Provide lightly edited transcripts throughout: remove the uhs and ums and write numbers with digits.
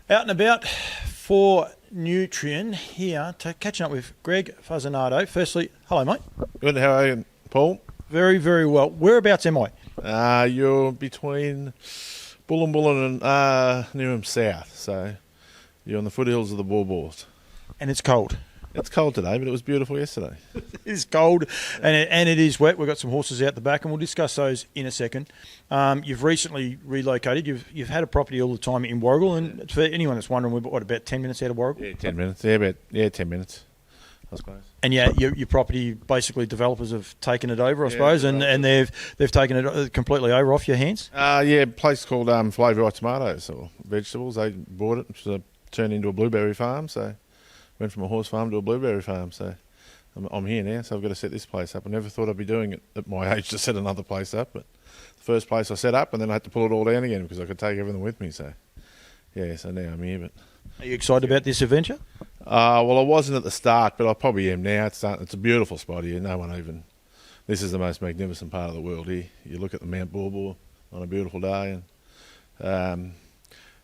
Out and about for Nutrien here to catching up with Greg Fusinato. Firstly, hello mate. Good, how are you, Paul? Very, very well. Whereabouts am I? You're between Bullen and Newham South, so you're on the foothills of the Bawbaws. And it's cold. It's cold today, but it was beautiful yesterday. It is cold and it is wet. We've got some horses out the back and we'll discuss those in a second. You've recently relocated. You've had a property all the time in Warragul, and for anyone that's wondering, we're about 10 minutes out of Warragul? Yeah, 10 minutes. Yeah, 10 minutes, I suppose. And yeah, your property, basically developers have taken it over, I suppose, and they've taken it completely over off your hands? Yeah, a place called Flavor Tomatoes or vegetables. They bought it, so turned into a blueberry farm, so went from a horse farm to a blueberry farm, so I'm here now, so I've got to set this place up. I never thought I'd be doing it at my age to set another place up, but the first place I set up, and then I had to pull it all down again because I could take everything with me, so yeah, so now I'm here. But are you excited about this adventure? Well, I wasn't at the start, but I probably am now. It's a beautiful spot here. This is the most magnificent part of the world here. You look at the Mount Bawbaw on a beautiful day, and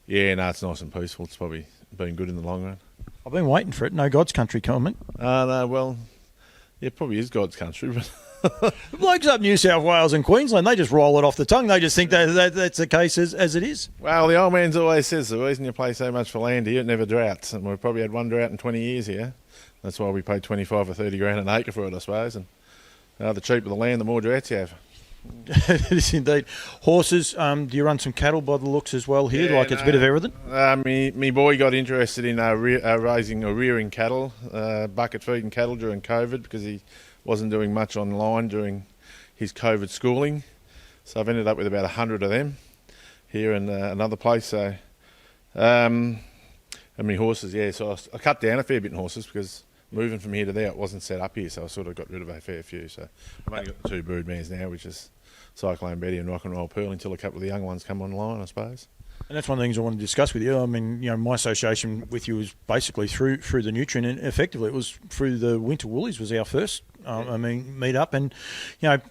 it's nice and peaceful. It's probably been good in the long run. I've been waiting for it. No God's country comment. No, well, yeah, it probably is God's country, but the blokes up New South Wales and Queensland, they just roll it off the tongue. They just think that's the case as it is. Well, the old man's always says the reason you pay so much for land here, it never droughts. And we've probably had one drought in 20 years here. That's why we pay 25 or 30 grand an acre for it, I suppose. And the cheaper the land, the more droughts you have. It is indeed. Horses, do you run some cattle by the looks as well here? It's a bit of everything? Me boy got interested in raising or rearing cattle, bucket feeding cattle during COVID because he wasn't doing much online during his COVID schooling. So I've ended up with about 100 of them here in another place. So, and my horses, yeah. So I cut down a fair bit in horses because moving from here to there, it wasn't set up here, so I sort of got rid of a fair few. So I've only got the 2 brood mares now, which is Cyclone Betty and Rock and Roll Pearl, until a couple of the young ones come online, I suppose. And that's one of the things I want to discuss with you. I mean, my association with you was basically through the Nutrien, and effectively it was through the Winter Woolies was our first, meet up. And,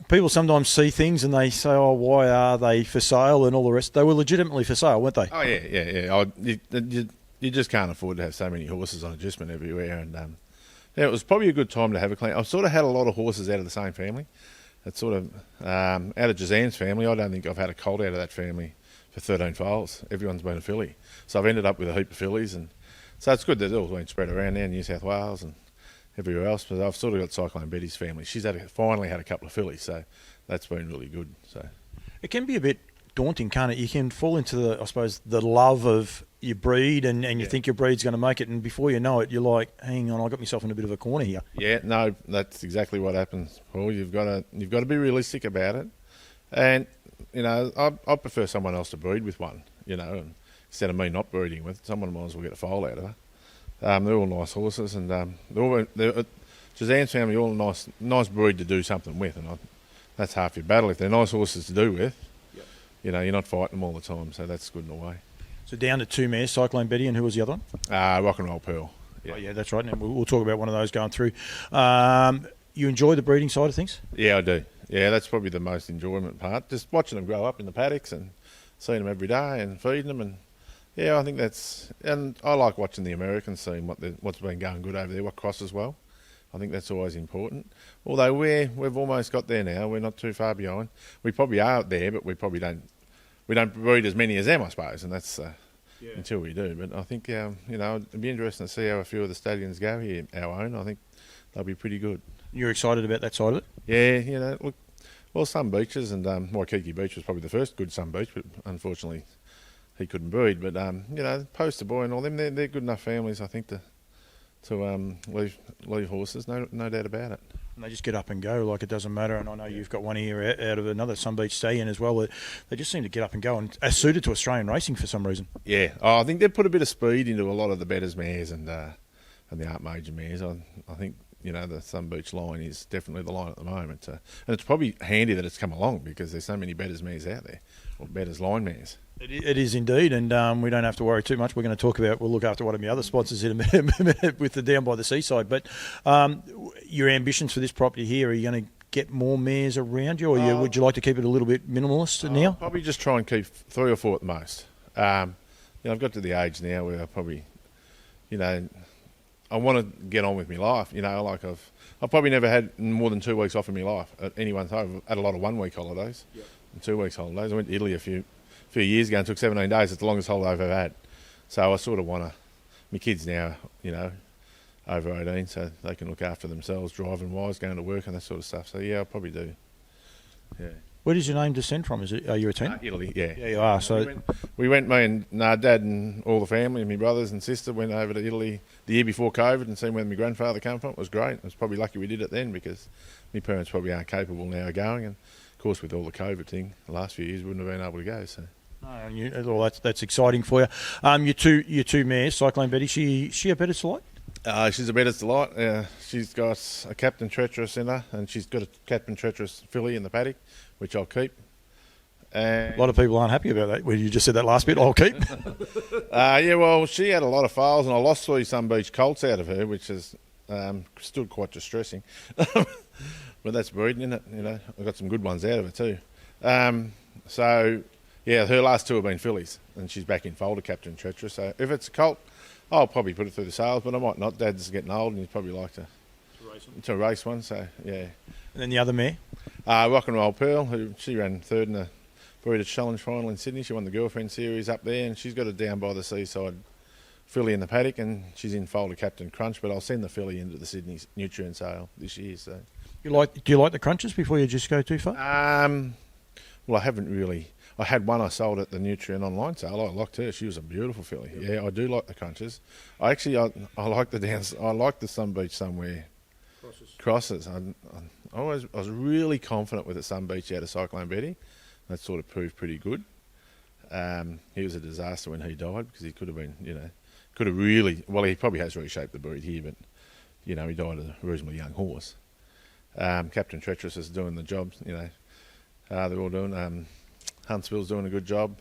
people sometimes see things and they say, oh, why are they for sale and all the rest. They were legitimately for sale, weren't they? Oh, yeah. You just can't afford to have so many horses on adjustment everywhere. And it was probably a good time to have a clean. I've sort of had a lot of horses out of the same family. It's sort of out of Jazan's family. I don't think I've had a colt out of that family for 13 foals. Everyone's been a filly. So I've ended up with a heap of fillies. And so it's good that it's all been spread around now in New South Wales and everywhere else. But I've sort of got Cyclone Betty's family. She's finally had a couple of fillies, so that's been really good. So it can be a bit daunting, can't it? You can fall into the love of your breed and you think your breed's going to make it, and before you know it, you're like, hang on, I got myself in a bit of a corner here. Yeah, no, that's exactly what happens, Paul. You've got to be realistic about it, and I prefer someone else to breed with one, and instead of me not breeding with someone, might as well get a foal out of her. They're all nice horses, and they're Jazan's family, all a nice breed to do something with, and that's half your battle. If they're nice horses to do with, you're not fighting them all the time, so that's good in a way. So down to 2 mares, Cyclone Betty, and who was the other one? Rock and Roll Pearl. Yeah. Oh, yeah, that's right. And we'll talk about one of those going through. You enjoy the breeding side of things? Yeah, I do. Yeah, that's probably the most enjoyment part. Just watching them grow up in the paddocks and seeing them every day and feeding them. And yeah, I think and I like watching the Americans, seeing what's been going good over there, what crosses well. I think that's always important. Although we've almost got there now. We're not too far behind. We probably are there, but we probably don't breed as many as them, I suppose, and that's until we do. But I think it'd be interesting to see how a few of the stallions go here, our own. I think they'll be pretty good. You're excited about that side of it? Yeah, look, well, some beaches, and Waikiki Beach was probably the first good sun beach, but unfortunately he couldn't breed. But Poster Boy and all them, they're good enough families, I think, to leave horses, no doubt about it. And they just get up and go, like it doesn't matter. And I know you've got one here out of another Sun Beach stallion as well. They just seem to get up and go and are suited to Australian racing for some reason. Yeah, I think they've put a bit of speed into a lot of the Betters mares and the Art Major mares. I think the Sun Beach line is definitely the line at the moment. And it's probably handy that it's come along because there's so many Betters mares out there, or Betters line mares. It is indeed, and we don't have to worry too much. We'll look after one of my other sponsors in a minute with the Down by the Seaside. But your ambitions for this property here, are you going to get more mares around you, or would you like to keep it a little bit minimalist now? Probably just try and keep 3 or 4 at the most. I've got to the age now where I probably, I want to get on with my life. Like I've probably never had more than 2 weeks off in my life at any one time. I've had a lot of 1 week holidays and 2 weeks holidays. I went to Italy a few years ago and took 17 days. It's the longest holiday I've ever had. So I sort of want to. My kids now, over 18, so they can look after themselves, driving wise, going to work and that sort of stuff. So yeah, I'll probably do. Yeah. Where does your name descend from? Are you a teen? Italy, yeah. Yeah, you are. So we went, me and Dad and all the family and my brothers and sister went over to Italy the year before COVID and seen where my grandfather came from. It was great. I was probably lucky we did it then because my parents probably aren't capable now of going. And of course, with all the COVID thing, the last few years we wouldn't have been able to go. So. No, that's exciting for you. Your two mares, Cyclone Betty. She a better delight? She's a better delight. She's got a Captain Treacherous in her, and she's got a Captain Treacherous filly in the paddock, which I'll keep. And a lot of people aren't happy about that. When you just said that last bit, I'll keep. Yeah, well, she had a lot of fails, and I lost 3 Sun Beach colts out of her, which is still quite distressing. But that's breeding, isn't it? I got some good ones out of it too. So. Yeah, her last 2 have been fillies, and she's back in foal to Captain Treacherous. So if it's a colt, I'll probably put it through the sales, but I might not. Dad's getting old, and he'd probably like to race one. So yeah. And then the other mare, Rock and Roll Pearl, she ran 3rd in the Breeders' Challenge final in Sydney. She won the Girlfriend Series up there, and she's got a down by the seaside filly in the paddock, and she's in foal to Captain Crunch. But I'll send the filly into the Sydney nutrient sale this year. So do you like the crunches before you just go too far? Well, I haven't really. I had one I sold at the Nutrient online sale. I liked her. She was a beautiful filly. Yeah, I do like the crunches. I like the downs. I like the Sun Beach somewhere. Crosses. I was really confident with the Sun Beach out of Cyclone Betty. That sort of proved pretty good. He was a disaster when he died because he could have been, he probably has reshaped the breed here, but, he died as a reasonably young horse. Captain Treacherous is doing the job, they're all doing. Huntsville's doing a good job.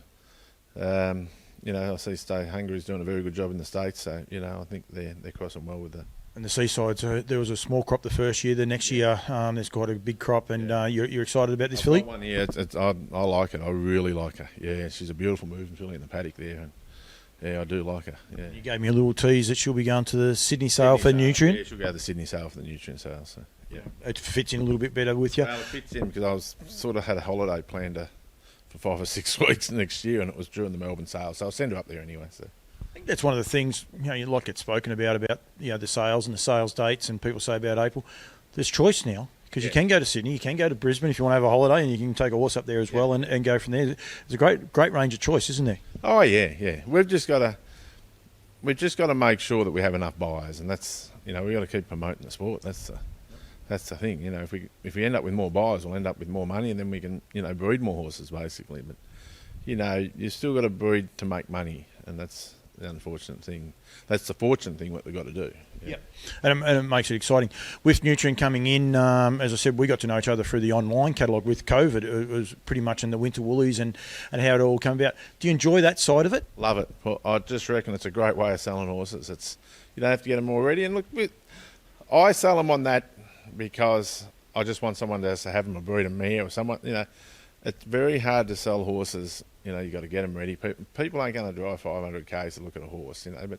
I see Stay Hungry's doing a very good job in the States. So, I think they're crossing well with that. And the Seaside, so there was a small crop the first year. The next year, there's quite a big crop, and you're excited about this filly? One year, I like it. I really like her. Yeah, she's a beautiful moving filly in the paddock there. And yeah, I do like her. Yeah. You gave me a little tease that she'll be going to the Sydney sale for Nutrient. Yeah, she'll go to the Sydney sale for the Nutrient sale. So yeah, it fits in a little bit better with you. Well, it fits in because I was sort of had a holiday planned for 5 or 6 weeks next year, and it was during the Melbourne sale, so I'll send her up there anyway. So I think that's one of the things like it's spoken about the sales and the sales dates, and people say about April. There's choice now because you can go to Sydney, you can go to Brisbane if you want to have a holiday, and you can take a horse up there as well and go from there. There's a great range of choice, isn't there? Oh yeah. We've just got to make sure that we have enough buyers, and that's we've got to keep promoting the sport. That's the thing, if we end up with more buyers, we'll end up with more money, and then we can, breed more horses, basically. But, you've still got to breed to make money, and that's the unfortunate thing. That's the fortunate thing what we've got to do. Yeah. And it makes it exciting. With Nutrient coming in, as I said, we got to know each other through the online catalogue. With COVID, it was pretty much in the winter woolies and how it all came about. Do you enjoy that side of it? Love it. Well, I just reckon it's a great way of selling horses. You don't have to get them all ready. And look, I sell them on that because I just want someone to have them a breed of mare or someone, it's very hard to sell horses. You've got to get them ready. People aren't going to drive 500 k's to look at a horse, but,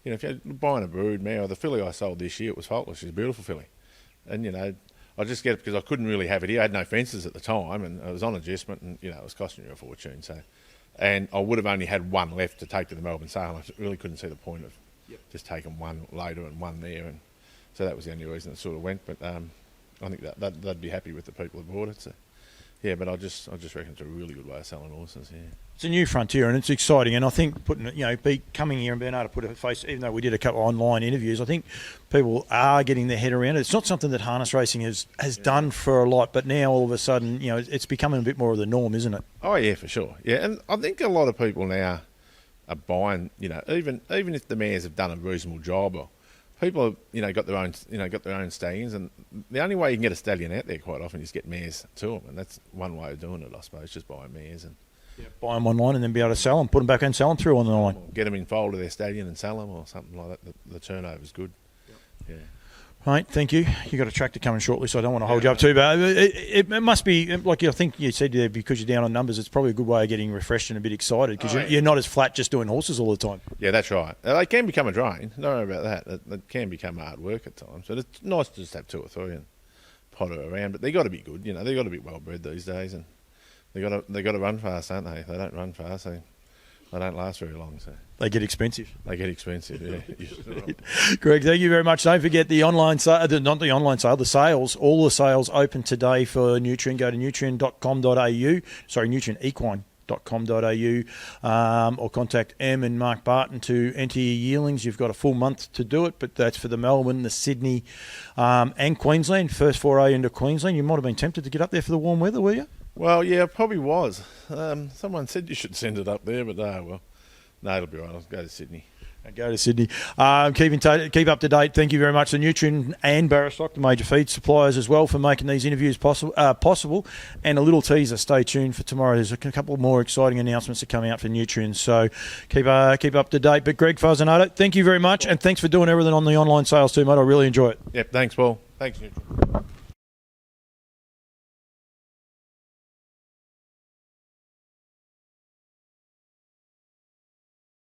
if you're buying a brood mare, or the filly I sold this year, it was faultless. She's a beautiful filly. And, I just get it because I couldn't really have it here. I had no fences at the time, and it was on adjustment, and, it was costing you a fortune. So, and I would have only had one left to take to the Melbourne sale. I really couldn't see the point of just taking one later and one there, and so that was the only reason it sort of went. But I think that they'd be happy with the people who bought it. So yeah, but I just reckon it's a really good way of selling horses. Yeah, it's a new frontier and it's exciting. And I think putting it, coming here and being able to put a face, even though we did a couple of online interviews, I think people are getting their head around it. It's not something that harness racing has done for a lot, but now all of a sudden, it's becoming a bit more of the norm, isn't it? Oh yeah, for sure. Yeah, and I think a lot of people now are buying. Even if the mares have done a reasonable job, or people have, got their own stallions, and the only way you can get a stallion out there quite often is get mares to them, and that's one way of doing it, I suppose, just buying mares and buy them online and then be able to sell them, put them back and sell them through online. Get them in foal to their stallion and sell them or something like that. The turnover's good. Yeah. Mate, thank you. You got a tractor coming shortly, so I don't want to hold you up too bad. It must be, like I think you said there, because you're down on numbers, it's probably a good way of getting refreshed and a bit excited because you're not as flat just doing horses all the time. Yeah, that's right. They can become a drain. Don't worry about that. It can become hard work at times. But it's nice to just have 2 or 3 and potter around. But they got to be good. They got to be well bred these days, and they got to run fast, don't they? If they don't run fast, they don't last very long. So they get expensive. Yeah. Greg, thank you very much. Don't forget the online sale, not the online sale, the sales. All the sales open today for Nutrien. Go to nutrien.com.au. Sorry, nutrienequine.com.au, or contact Em and Mark Barton to enter your yearlings. You've got a full month to do it, but that's for the Melbourne, the Sydney, and Queensland. First foray into Queensland. You might have been tempted to get up there for the warm weather, were you? Well, yeah, probably was. Someone said you should send it up there, but no, it'll be right. I'll go to Sydney. Go to Sydney. Keep up to date. Thank you very much. The Nutrien and Barrastock, the major feed suppliers as well, for making these interviews possible. And a little teaser, stay tuned for tomorrow. There's a couple more exciting announcements that come out for Nutrien. So keep up to date. But Greg Fusinato, thank you very much. And thanks for doing everything on the online sales too, mate. I really enjoy it. Yep, thanks, Paul. Thanks, Nutrien.